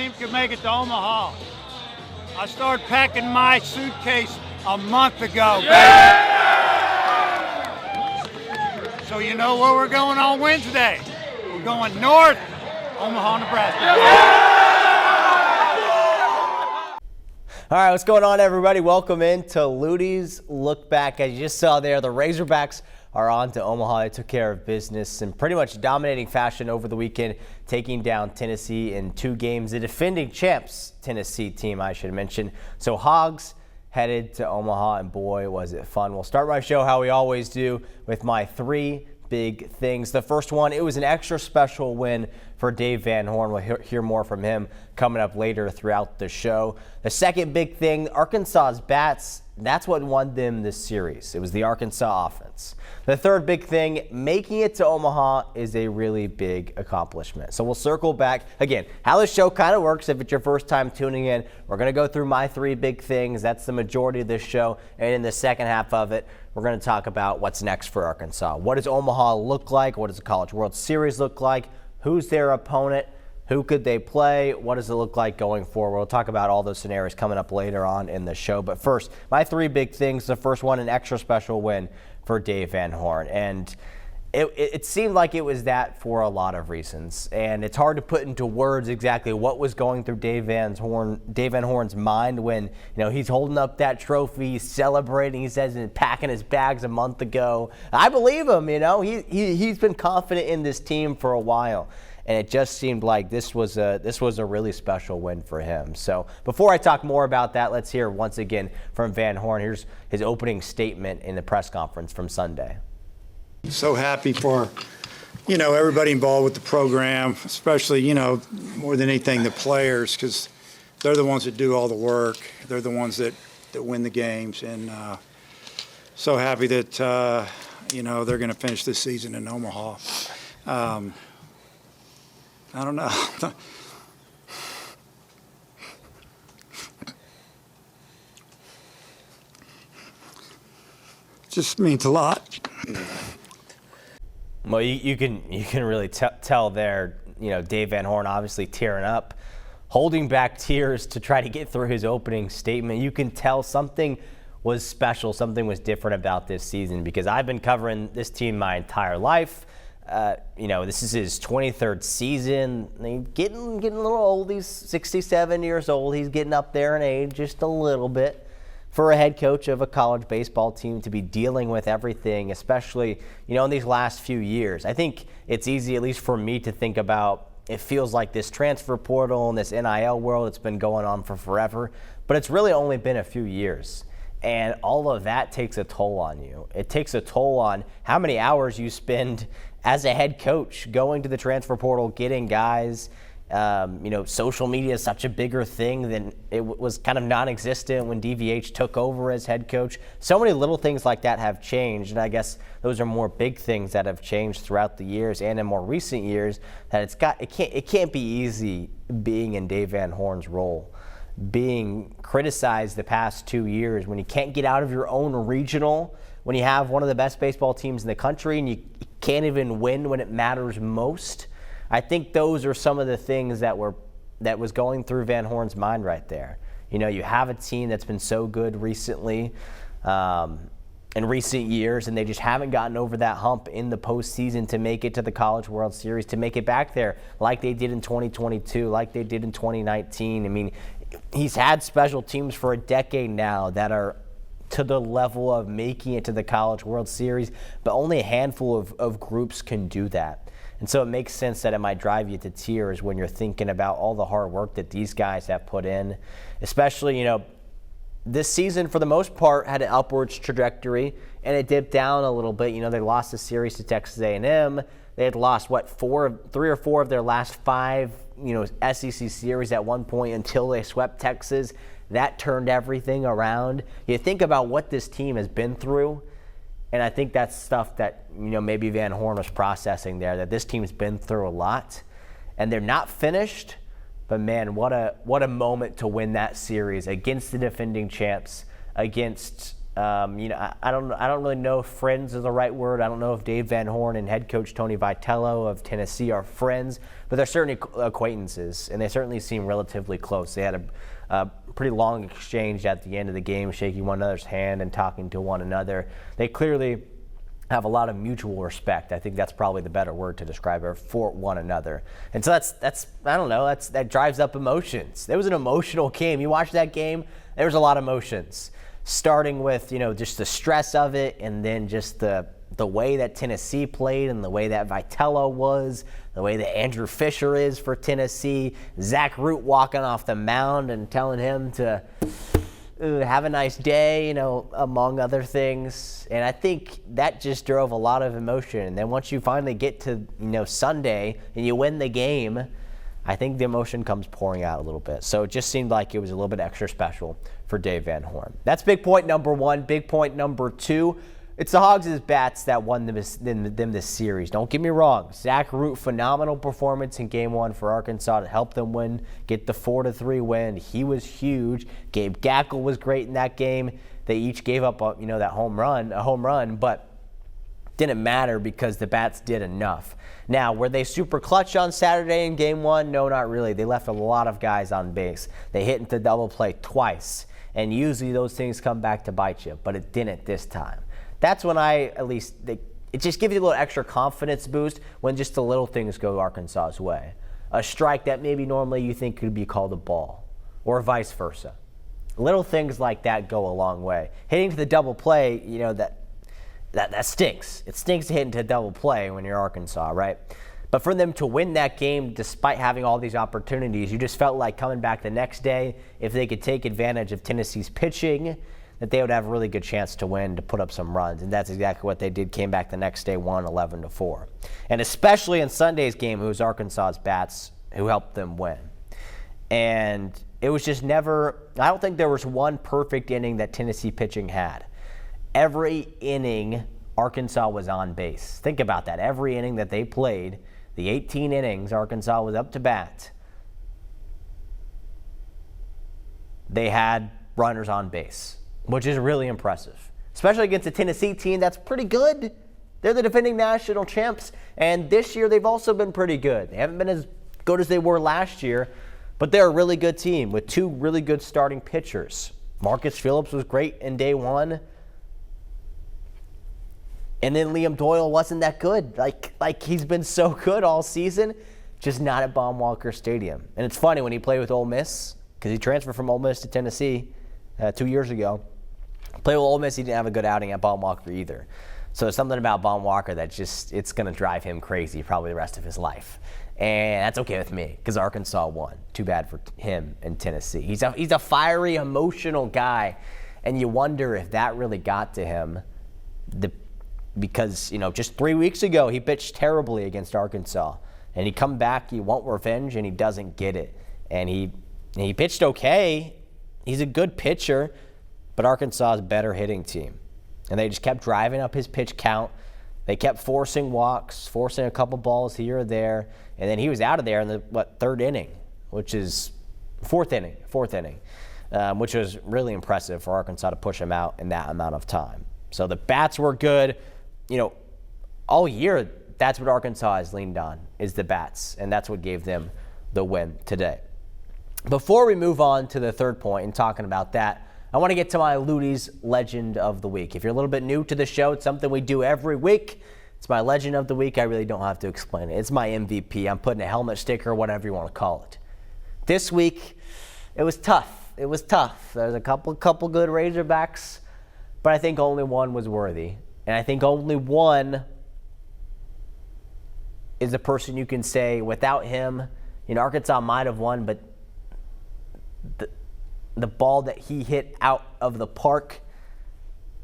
team can make it to Omaha. I started packing my suitcase a month ago, baby. So you know where we're going on Wednesday. We're going north, Omaha, Nebraska. All right, what's going on, everybody? Welcome into Luttie's Look Back. As you just saw there, the Razorbacks are on to Omaha. They took care of business in pretty much dominating fashion over the weekend, taking down Tennessee in 2 games. The defending champs Tennessee team, I should mention. So Hogs headed to Omaha, and boy, was it fun. We'll start my show how we always do with my 3 big things. The first one, it was an extra special win for Dave Van Horn. We'll hear more from him coming up later throughout the show. The second big thing, Arkansas's bats, that's what won them this series. It was the Arkansas offense. The third big thing, making it to Omaha is a really big accomplishment. So we'll circle back. Again, how this show kind of works, if it's your first time tuning in, we're going to go through my 3 big things. That's the majority of this show. And in the second half of it, we're going to talk about what's next for Arkansas. What does Omaha look like? What does the College World Series look like? Who's their opponent? Who could they play? What does it look like going forward? We'll talk about all those scenarios coming up later on in the show. But first, my 3 big things. The first one, an extra special win for Dave Van Horn. And it seemed like it was that for a lot of reasons. And it's hard to put into words exactly what was going through Dave Van Horn's mind when, he's holding up that trophy, he's celebrating, he says he's packing his bags a month ago. I believe him, he's been confident in this team for a while. And it just seemed like this was a really special win for him. So before I talk more about that, let's hear once again from Van Horn. Here's his opening statement in the press conference from Sunday. So happy for, everybody involved with the program, especially, more than anything, the players, because they're the ones that do all the work. They're the ones that win the games. And so happy that, they're going to finish this season in Omaha. I don't know. It just means a lot. Well, you can really tell there, Dave Van Horn obviously tearing up, holding back tears to try to get through his opening statement. You can tell something was special, something was different about this season, because I've been covering this team my entire life. This is his 23rd season. He's getting a little old. He's 67 years old. He's getting up there in age just a little bit. For a head coach of a college baseball team to be dealing with everything, especially, in these last few years. I think it's easy, at least for me, to think about, it feels like this transfer portal and this NIL world, it's been going on for forever, but it's really only been a few years. And all of that takes a toll on you. It takes a toll on how many hours you spend as a head coach going to the transfer portal, getting guys. Social media is such a bigger thing than it was kind of non-existent when DVH took over as head coach. So many little things like that have changed, and I guess those are more big things that have changed throughout the years and in more recent years. That it can't be easy being in Dave Van Horn's role, being criticized the past 2 years when you can't get out of your own regional, when you have one of the best baseball teams in the country and you can't even win when it matters most. I think those are some of the things that was going through Van Horn's mind right there. You have a team that's been so good recently, in recent years, and they just haven't gotten over that hump in the postseason to make it to the College World Series, to make it back there like they did in 2022, like they did in 2019. I mean, he's had special teams for a decade now that are to the level of making it to the College World Series, but only a handful of groups can do that. And so it makes sense that it might drive you to tears when you're thinking about all the hard work that these guys have put in, especially, this season for the most part had an upwards trajectory, and it dipped down a little bit. They lost the series to Texas A&M. They had lost, 3 or 4 of their last 5, SEC series at one point until they swept Texas. That turned everything around. You think about what this team has been through, and I think that's stuff that, maybe Van Horn was processing there, that this team's been through a lot, and they're not finished, but man, what a moment to win that series against the defending champs, against I don't really know if friends is the right word. I don't know if Dave Van Horn and head coach Tony Vitello of Tennessee are friends, but they're certainly acquaintances, and they certainly seem relatively close. They had a pretty long exchange at the end of the game, shaking one another's hand and talking to one another. They clearly have a lot of mutual respect. I think that's probably the better word to describe it, for one another. And so that's I don't know, that drives up emotions. It was an emotional game. You watch that game, there was a lot of emotions. Starting with, just the stress of it, and then just the way that Tennessee played and the way that Vitello was, the way that Andrew Fisher is for Tennessee, Zach Root walking off the mound and telling him to have a nice day, among other things. And I think that just drove a lot of emotion. And then once you finally get to, Sunday and you win the game, I think the emotion comes pouring out a little bit. So it just seemed like it was a little bit extra special for Dave Van Horn. That's big point number one. Big point number two, it's the Hogs' bats that won them this series. Don't get me wrong. Zach Root, phenomenal performance in Game 1 for Arkansas to help them win, get the 4-3 win. He was huge. Gabe Gackle was great in that game. They each gave up, a home run, but didn't matter because the bats did enough. Now, were they super clutch on Saturday in Game 1? No, not really. They left a lot of guys on base. They hit into double play twice, and usually those things come back to bite you, but it didn't this time. That's when it just gives you a little extra confidence boost when just the little things go Arkansas's way. A strike that maybe normally you think could be called a ball, or vice versa. Little things like that go a long way. Hitting to the double play, that stinks. It stinks to hit into double play when you're Arkansas, right? But for them to win that game, despite having all these opportunities, you just felt like coming back the next day, if they could take advantage of Tennessee's pitching, that they would have a really good chance to win, to put up some runs. And that's exactly what they did. Came back the next day, won 11-4. And especially in Sunday's game, it was Arkansas's bats who helped them win. And it was just never, I don't think there was one perfect inning that Tennessee pitching had. Every inning, Arkansas was on base. Think about that. Every inning that they played, the 18 innings, Arkansas was up to bat. They had runners on base, which is really impressive, especially against a Tennessee team that's pretty good. They're the defending national champs, and this year they've also been pretty good. They haven't been as good as they were last year, but they're a really good team with two really good starting pitchers. Marcus Phillips was great in day one, and then Liam Doyle wasn't that good. Like he's been so good all season, just not at Baum-Walker Stadium. And it's funny when he played with Ole Miss, because he transferred from Ole Miss to Tennessee 2 years ago. Played with Ole Miss, he didn't have a good outing at Baum-Walker either. So there's something about Baum-Walker that it's going to drive him crazy probably the rest of his life. And that's okay with me because Arkansas won. Too bad for him and Tennessee. He's a fiery, emotional guy, and you wonder if that really got to him because, just 3 weeks ago he pitched terribly against Arkansas. And he come back, he want revenge, and he doesn't get it. And he pitched okay. He's a good pitcher, but Arkansas is a better hitting team. And they just kept driving up his pitch count. They kept forcing walks, forcing a couple balls here or there. And then he was out of there in the, third inning, which is fourth inning, which was really impressive for Arkansas to push him out in that amount of time. So the bats were good. All year, that's what Arkansas has leaned on, is the bats. And that's what gave them the win today. Before we move on to the third point and talking about that, I want to get to my Luttie's Legend of the Week. If you're a little bit new to the show, it's something we do every week. It's my Legend of the Week. I really don't have to explain it. It's my MVP. I'm putting a helmet sticker, whatever you want to call it. This week, it was tough. There's a couple good Razorbacks, but I think only one was worthy. And I think only one is a person you can say, without him, Arkansas might have won, but the ball that he hit out of the park,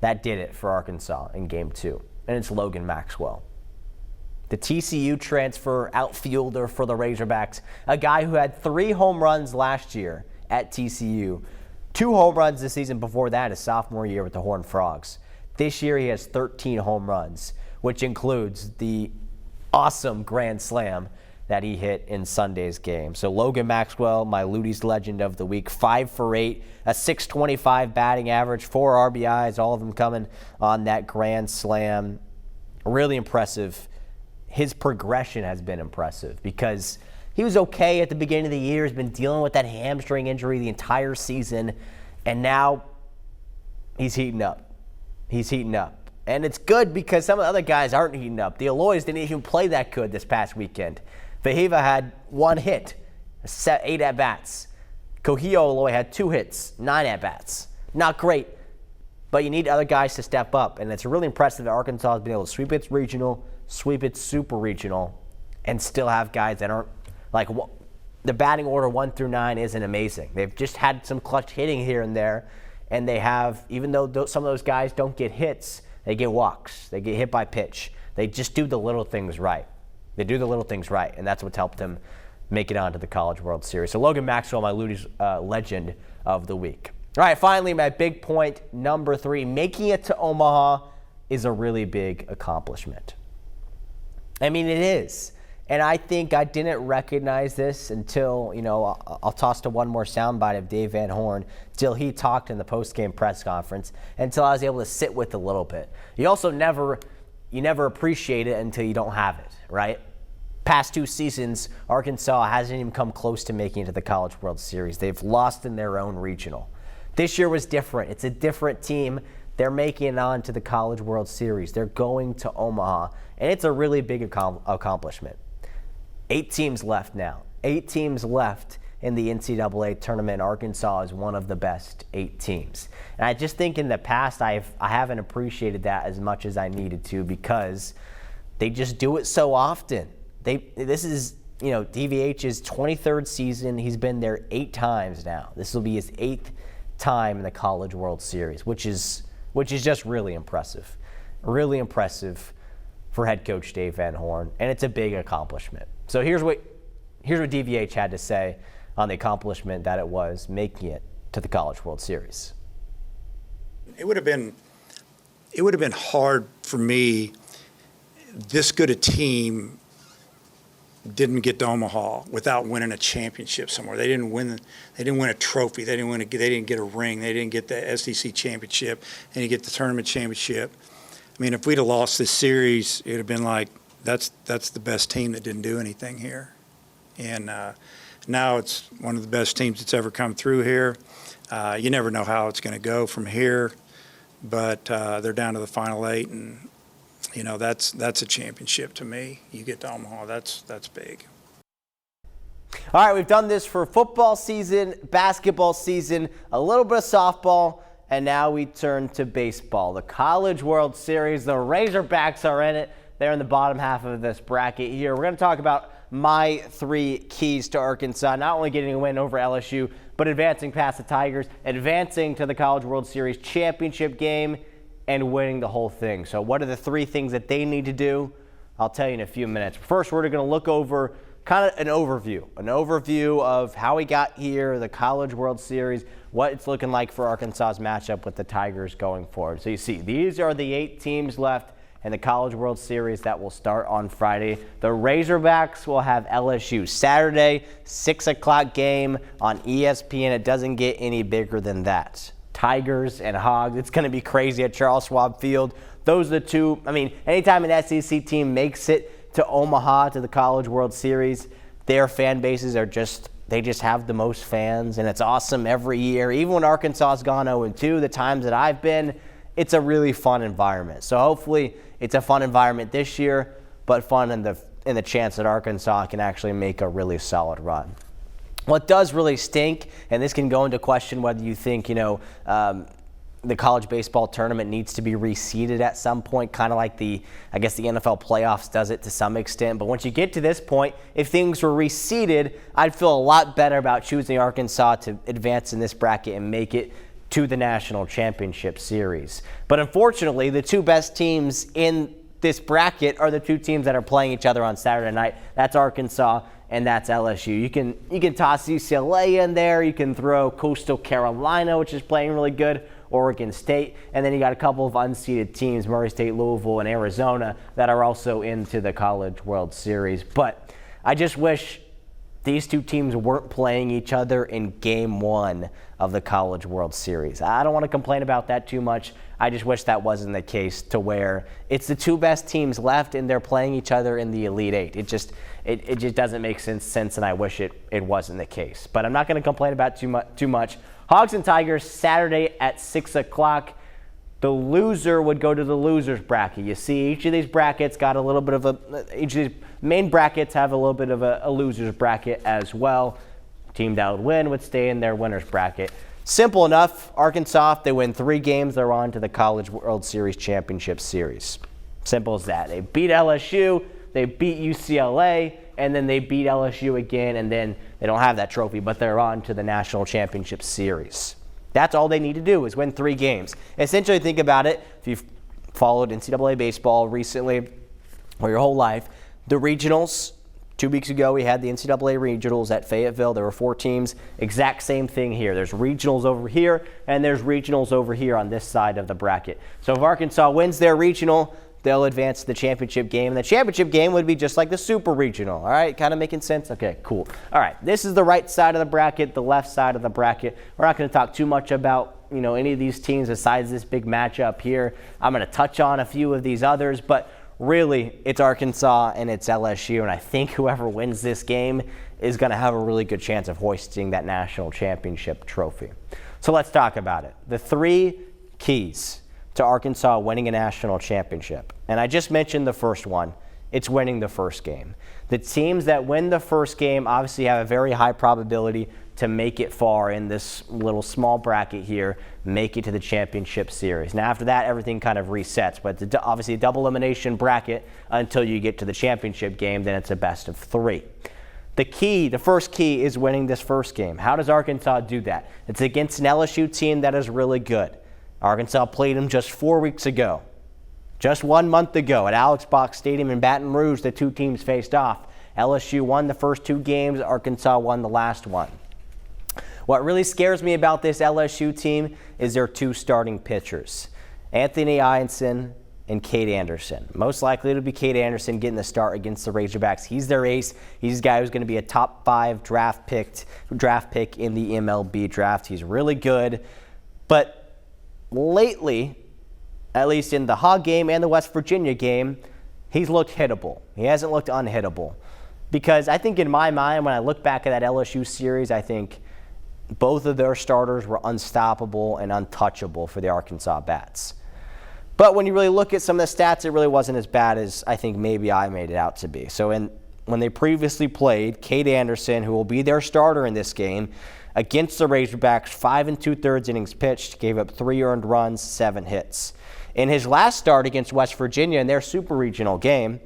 that did it for Arkansas in Game 2. And it's Logan Maxwell. The TCU transfer outfielder for the Razorbacks, a guy who had 3 home runs last year at TCU, 2 home runs the season before that, his sophomore year with the Horned Frogs. This year he has 13 home runs, which includes the awesome grand slam that he hit in Sunday's game. So Logan Maxwell, my Luttie's legend of the week, 5 for 8, a 625 batting average, 4 RBIs, all of them coming on that grand slam. Really impressive. His progression has been impressive because he was okay at the beginning of the year. He's been dealing with that hamstring injury the entire season, and now he's heating up. He's heating up. And it's good because some of the other guys aren't heating up. The Aloys didn't even play that good this past weekend. Fahiva had 1 hit, 8 at-bats. Kohio Aloy had 2 hits, 9 at-bats. Not great, but you need other guys to step up. And it's really impressive that Arkansas has been able to sweep its regional, sweep its super regional, and still have guys that aren't like the batting order 1 through 9 isn't amazing. They've just had some clutch hitting here and there, and they have, even though some of those guys don't get hits, they get walks, they get hit by pitch. They just do the little things right. They do the little things right, and that's what's helped them make it onto the College World Series. So Logan Maxwell, my Luttie's legend of the week. All right, finally, my big point, number 3, making it to Omaha is a really big accomplishment. I mean, it is. And I think I didn't recognize this until, I'll toss to one more soundbite of Dave Van Horn, till he talked in the post-game press conference, until I was able to sit with a little bit. You also never appreciate it until you don't have it, right? Past 2 seasons, Arkansas hasn't even come close to making it to the College World Series. They've lost in their own regional. This year was different. It's a different team. They're making it on to the College World Series. They're going to Omaha, and it's a really big accomplishment. 8 teams left now. 8 teams left in the NCAA tournament. Arkansas is one of the best 8 teams. And I just think in the past I haven't appreciated that as much as I needed to because they just do it so often. This is, DVH's 23rd season. He's been there 8 times now. This will be his 8th time in the College World Series, which is just really impressive. Really impressive for head coach Dave Van Horn, and it's a big accomplishment. So here's what DVH had to say on the accomplishment that it was making it to the College World Series. It would have been hard for me. This good a team didn't get to Omaha without winning a championship somewhere. They didn't win a trophy. They didn't get a ring. They didn't get the SEC championship. They didn't get the tournament championship. I mean, if we'd have lost this series, it would have been like, that's the best team that didn't do anything here. And now it's one of the best teams that's ever come through here. You never know how it's going to go from here, but they're down to the final 8, and that's a championship to me. You get to Omaha, that's big. All right, we've done this for football season, basketball season, a little bit of softball, and now we turn to baseball. The College World Series, the Razorbacks are in it. They're in the bottom half of this bracket here. We're going to talk about my 3 keys to Arkansas, not only getting a win over LSU, but advancing past the Tigers, advancing to the College World Series championship game, and winning the whole thing. So what are the 3 things that they need to do? I'll tell you in a few minutes. First, we're going to look over kind of an overview of how we got here, the College World Series, what it's looking like for Arkansas's matchup with the Tigers going forward. So you see, these are the 8 teams left in the College World Series that will start on Friday. The Razorbacks will have LSU Saturday, 6 o'clock game on ESPN. It doesn't get any bigger than that. Tigers and Hogs, it's going to be crazy at Charles Schwab Field. Those are the 2. I mean, anytime an SEC team makes it to Omaha to the College World Series, their fan bases are they just have the most fans, and it's awesome every year. Even when Arkansas has gone 0-2, the times that I've been, it's a really fun environment. So hopefully it's a fun environment this year, but fun in the chance that Arkansas can actually make a really solid run. What does really stink, and this can go into question whether you think, the college baseball tournament needs to be reseeded at some point, kind of like the NFL playoffs does it to some extent. But once you get to this point, if things were reseeded, I'd feel a lot better about choosing Arkansas to advance in this bracket and make it to the National Championship Series. But unfortunately, the 2 best teams in this bracket are the 2 teams that are playing each other on Saturday night. That's Arkansas and that's LSU. You can toss UCLA in there. You can throw Coastal Carolina, which is playing really good, Oregon State, and then you got a couple of unseeded teams, Murray State, Louisville, and Arizona, that are also into the College World Series. But I just wish these two teams weren't playing each other in Game 1 of the College World Series. I don't want to complain about that too much. I just wish that wasn't the case, to where it's the two best teams left and they're playing each other in the Elite Eight. It just doesn't make sense, and I wish it wasn't the case. But I'm not going to complain about too much. Hogs and Tigers Saturday at 6 o'clock. The loser would go to the losers bracket. You see, each of these brackets got a little bit of each of these main brackets have a little bit of a losers bracket as well. Team that would win would stay in their winners bracket. Simple enough. Arkansas, if they win 3 games, they're on to the College World Series Championship Series. Simple as that. They beat LSU, they beat UCLA, and then they beat LSU again, and then they don't have that trophy, but they're on to the National Championship Series. That's all they need to do, is win 3 games. Essentially, think about it. If you've followed NCAA baseball recently or your whole life, the regionals, 2 weeks ago we had the NCAA regionals at Fayetteville. There were 4 teams. Exact same thing here. There's regionals over here, and there's regionals over here on this side of the bracket. So if Arkansas wins their regional, they'll advance to the championship game. And the championship game would be just like the super regional. All right, kind of making sense? Okay, cool. All right, this is the right side of the bracket, the left side of the bracket. We're not going to talk too much about, any of these teams besides this big matchup here. I'm going to touch on a few of these others, but really it's Arkansas and it's LSU. And I think whoever wins this game is going to have a really good chance of hoisting that national championship trophy. So let's talk about it. The 3 keys to Arkansas winning a national championship. And I just mentioned the first one. It's winning the first game. The teams that win the first game obviously have a very high probability to make it far in this little small bracket here, make it to the championship series. Now after that, everything kind of resets, but it's obviously a double elimination bracket until you get to the championship game, then it's a best of 3. The first key is winning this first game. How does Arkansas do that? It's against an LSU team that is really good. Arkansas played them just 4 weeks ago. Just 1 month ago at Alex Box Stadium in Baton Rouge, the 2 teams faced off. LSU won the first 2 games. Arkansas won the last one. What really scares me about this LSU team is their 2 starting pitchers, Anthony Ianson and Cade Anderson. Most likely it'll be Cade Anderson getting the start against the Razorbacks. He's their ace. He's a guy who's going to be a top 5 draft pick in the MLB draft. He's really good. But lately, at least in the Hog game and the West Virginia game, he's looked hittable. He hasn't looked unhittable. Because I think in my mind, when I look back at that LSU series, I think both of their starters were unstoppable and untouchable for the Arkansas Bats. But when you really look at some of the stats, it really wasn't as bad as I think maybe I made it out to be. So when they previously played, Cade Anderson, who will be their starter in this game, against the Razorbacks, 5 2/3 innings pitched, gave up 3 earned runs, 7 hits. In his last start against West Virginia in their super regional game,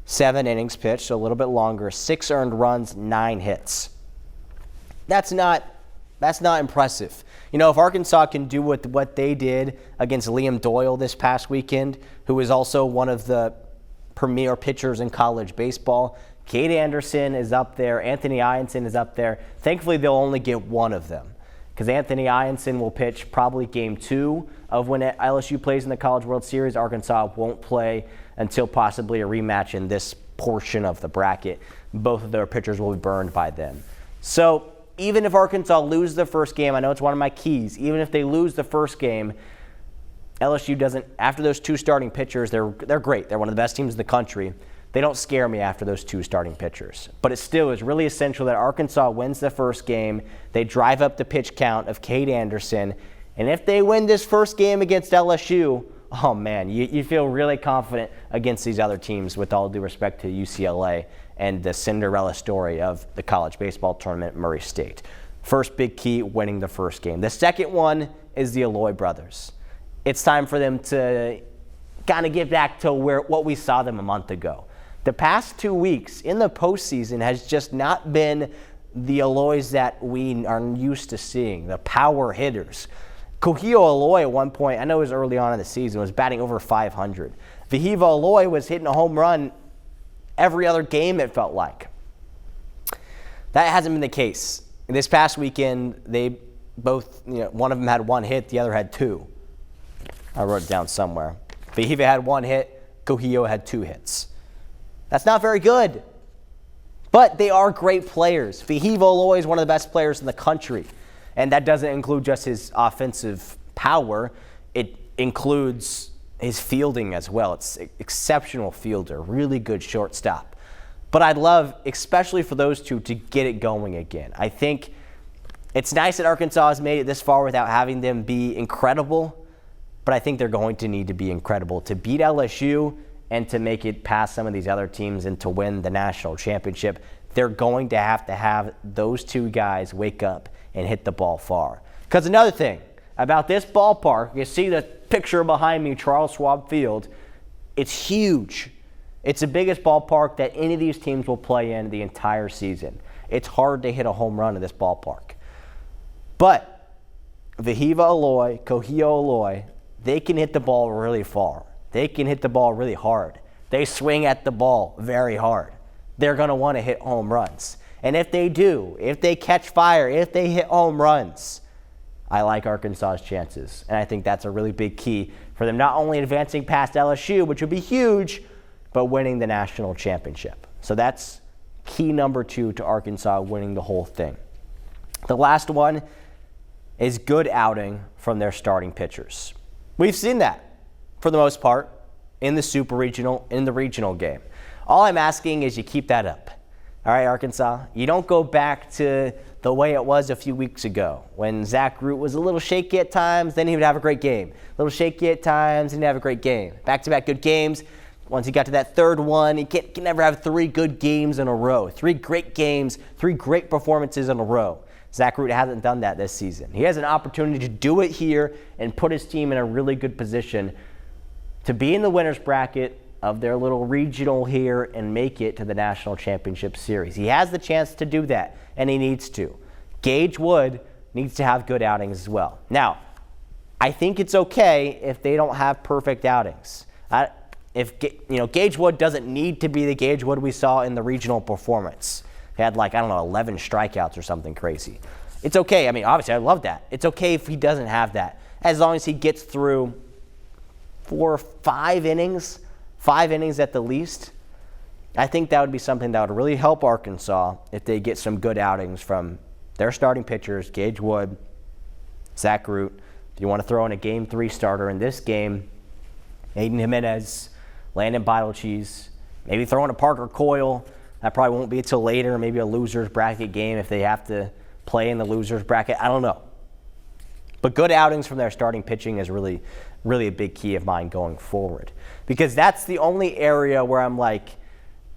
7 innings pitched, so a little bit longer, 6 earned runs, 9 hits. That's not impressive. If Arkansas can do what they did against Liam Doyle this past weekend, who is also one of the premier pitchers in college baseball, Cade Anderson is up there. Anthony Ianson is up there. Thankfully, they'll only get one of them because Anthony Ianson will pitch probably Game 2 of when LSU plays in the College World Series. Arkansas won't play until possibly a rematch in this portion of the bracket. Both of their pitchers will be burned by then. So even if Arkansas loses the first game, I know it's one of my keys, even if they lose the first game, LSU doesn't, after those 2 starting pitchers, they're great. They're one of the best teams in the country. They don't scare me after those 2 starting pitchers. But it still is really essential that Arkansas wins the first game. They drive up the pitch count of Cade Anderson. And if they win this first game against LSU, oh man, you feel really confident against these other teams, with all due respect to UCLA and the Cinderella story of the college baseball tournament, Murray State. First big key, winning the first game. The second one is the Alloy brothers. It's time for them to kind of get back to what we saw them a month ago. The past 2 weeks in the postseason has just not been the Alloys that we are used to seeing, the power hitters. Kohio Alloy at one point, I know it was early on in the season, was batting over 500. Vahiva Alloy was hitting a home run every other game, it felt like. That hasn't been the case. This past weekend, they both, one of them had 1 hit, the other had 2. I wrote it down somewhere. Vahiva had 1 hit, Kohio had 2 hits. That's not very good. But they are great players. Fahiva Aloy is one of the best players in the country. And that doesn't include just his offensive power. It includes his fielding as well. It's an exceptional fielder, really good shortstop. But I'd love, especially for those two, to get it going again. I think it's nice that Arkansas has made it this far without having them be incredible, but I think they're going to need to be incredible to beat LSU and to make it past some of these other teams and to win the national championship. They're going to have those two guys wake up and hit the ball far. Because another thing about this ballpark, you see the picture behind me, Charles Schwab Field, it's huge. It's the biggest ballpark that any of these teams will play in the entire season. It's hard to hit a home run in this ballpark. But Fahiva Aloy, Kohio Aloy, they can hit the ball really far. They can hit the ball really hard. They swing at the ball very hard. They're going to want to hit home runs. And if they do, if they catch fire, if they hit home runs, I like Arkansas's chances. And I think that's a really big key for them not only advancing past LSU, which would be huge, but winning the national championship. So that's key number 2 to Arkansas winning the whole thing. The last one is good outing from their starting pitchers. We've seen that, for the most part, in the Super Regional, in the regional game. All I'm asking is you keep that up. All right, Arkansas, you don't go back to the way it was a few weeks ago when Zach Root was a little shaky at times, then he would have a great game. A little shaky at times, and he'd have a great game. Back-to-back good games. Once he got to that third one, he can never have 3 good games in a row. 3 great games, 3 great performances in a row. Zach Root hasn't done that this season. He has an opportunity to do it here and put his team in a really good position to be in the winner's bracket of their little regional here and make it to the national championship series. He has the chance to do that, and he needs to. Gage Wood needs to have good outings as well. Now, I think it's okay if they don't have perfect outings. Gage Wood doesn't need to be the Gage Wood we saw in the regional performance. He had 11 strikeouts or something crazy. It's okay. I mean, obviously, I love that. It's okay if he doesn't have that, as long as he gets through 4 or 5 innings, 5 innings at the least. I think that would be something that would really help Arkansas if they get some good outings from their starting pitchers, Gage Wood, Zach Root. If you want to throw in a Game 3 starter in this game, Aiden Jimenez, Landon Bottle-Cheese, maybe throw in a Parker Coyle. That probably won't be until later, maybe a loser's bracket game if they have to play in the loser's bracket. I don't know. But good outings from their starting pitching is really, really a big key of mine going forward. Because that's the only area where I'm like,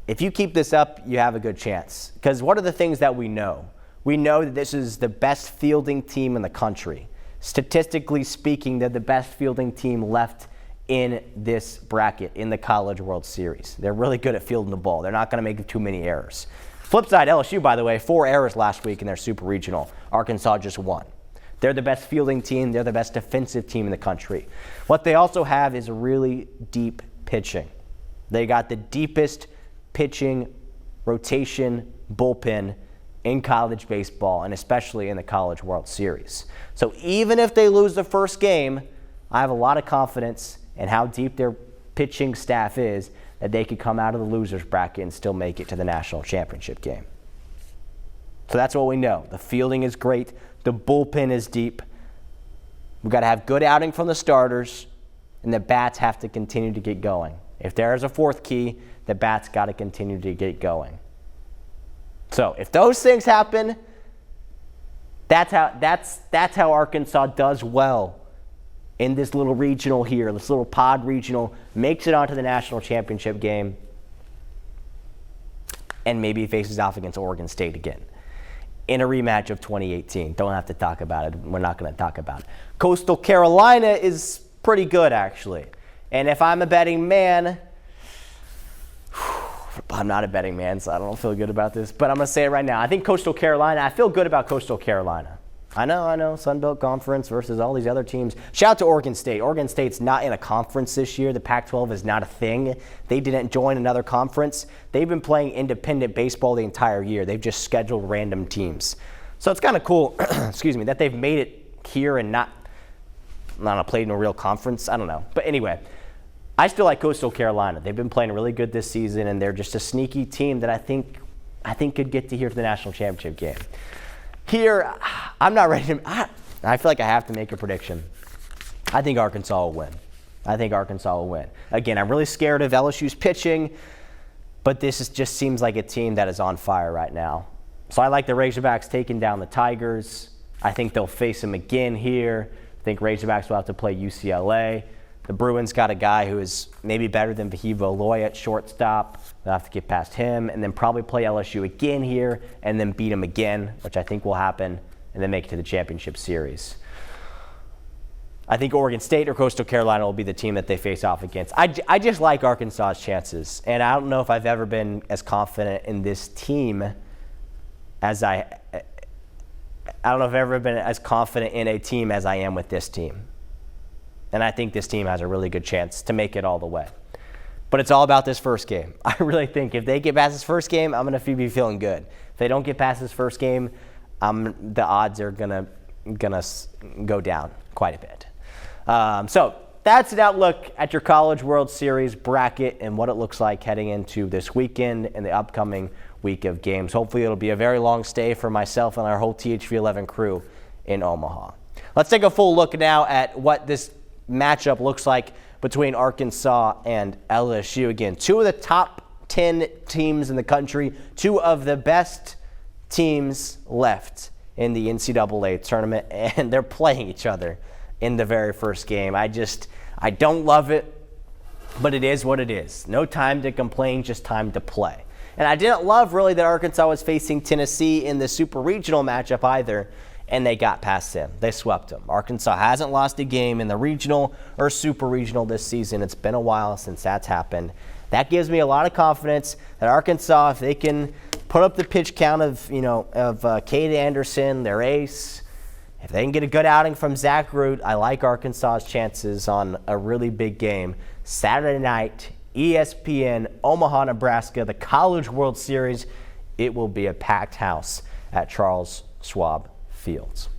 if you keep this up, you have a good chance. Because what are the things that we know? We know that this is the best fielding team in the country. Statistically speaking, they're the best fielding team left in this bracket in the College World Series. They're really good at fielding the ball. They're not going to make too many errors. Flip side, LSU, by the way, 4 errors last week in their Super Regional. Arkansas just 1. They're the best fielding team. They're the best defensive team in the country. What they also have is really deep pitching. They got the deepest pitching rotation bullpen in college baseball, and especially in the College World Series. So even if they lose the first game, I have a lot of confidence in how deep their pitching staff is that they could come out of the loser's bracket and still make it to the national championship game. So that's what we know. The fielding is great. The bullpen is deep. We've got to have good outing from the starters, and the bats have to continue to get going. If there is a 4th key, the bats got to continue to get going. So if those things happen, that's how Arkansas does well in this little regional here, this little pod regional, makes it onto the national championship game, and maybe faces off against Oregon State again in a rematch of 2018. Don't have to talk about it. We're not going to talk about it. Coastal Carolina is pretty good, actually. And if I'm a betting man, I'm not a betting man, so I don't feel good about this, but I'm going to say it right now. I think Coastal Carolina, I feel good about Coastal Carolina. I know, Sun Belt Conference versus all these other teams. Shout out to Oregon State. Oregon State's not in a conference this year. The Pac-12 is not a thing. They didn't join another conference. They've been playing independent baseball the entire year. They've just scheduled random teams. So it's kind of cool, that they've made it here and not played in a real conference. I don't know. But anyway, I still like Coastal Carolina. They've been playing really good this season, and they're just a sneaky team that I think I think could get to here to the national championship game. Here, I'm not ready to. I feel like I have to make a prediction. I think Arkansas will win. Again, I'm really scared of LSU's pitching, but just seems like a team that is on fire right now. So I like the Razorbacks taking down the Tigers. I think they'll face them again here. I think Razorbacks will have to play UCLA. The Bruins got a guy who is maybe better than Vahivo Loy at shortstop. They'll have to get past him and then probably play LSU again here and then beat them again, which I think will happen, and then make it to the championship series. I think Oregon State or Coastal Carolina will be the team that they face off against. I just like Arkansas's chances, and I don't know if I've ever been as confident in this team as I don't know if I've ever been as confident in a team as I am with this team. And I think this team has a really good chance to make it all the way. But it's all about this first game. I really think if they get past this first game, I'm going to be feeling good. If they don't get past this first game, the odds are gonna go down quite a bit. So that's an outlook at your College World Series bracket and what it looks like heading into this weekend and the upcoming week of games. Hopefully it'll be a very long stay for myself and our whole THV11 crew in Omaha. Let's take a full look now at what this matchup looks like between Arkansas and LSU. Again, two of the top 10 teams in the country, two of the best teams left in the NCAA tournament, and they're playing each other in the very first game. I don't love it, but it is what it is. No time to complain, just time to play. And I didn't love really that Arkansas was facing Tennessee in the super regional matchup either, and they got past them. They swept them. Arkansas hasn't lost a game in the regional or super regional this season. It's been a while since that's happened. That gives me a lot of confidence that Arkansas, if they can put up the pitch count of Cade Anderson, their ace, if they can get a good outing from Zach Root, I like Arkansas's chances on a really big game. Saturday night, ESPN, Omaha, Nebraska, the College World Series. It will be a packed house at Charles Schwab Fields.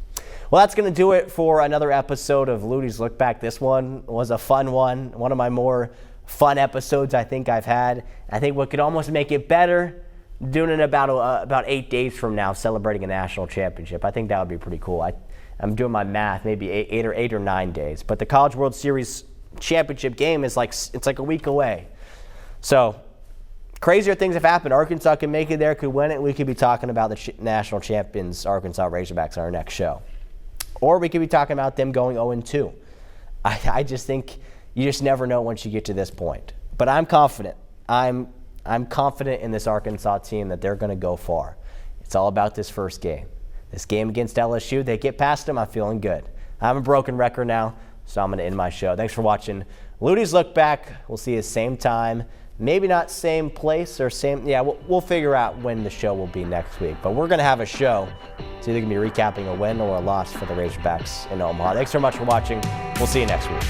Well, that's going to do it for another episode of Luttie's Look Back. This one was a fun one of my more fun episodes I think I've had. I think what could almost make it better, doing it about 8 days from now, celebrating a national championship. I think that would be pretty cool. I'm doing my math, maybe eight or 9 days. But the College World Series championship game is like a week away. So crazier things have happened. Arkansas could make it there, could win it. We could be talking about the national champions, Arkansas Razorbacks, on our next show. Or we could be talking about them going 0-2. I just think you just never know once you get to this point. But I'm confident. I'm confident in this Arkansas team that they're going to go far. It's all about this first game. This game against LSU, they get past them, I'm feeling good. I have a broken record now, so I'm going to end my show. Thanks for watching Luttie's Look Back. We'll see you same time. Maybe not same place or same. Yeah, we'll figure out when the show will be next week. But we're going to have a show. It's either going to be recapping a win or a loss for the Razorbacks in Omaha. Thanks so much for watching. We'll see you next week.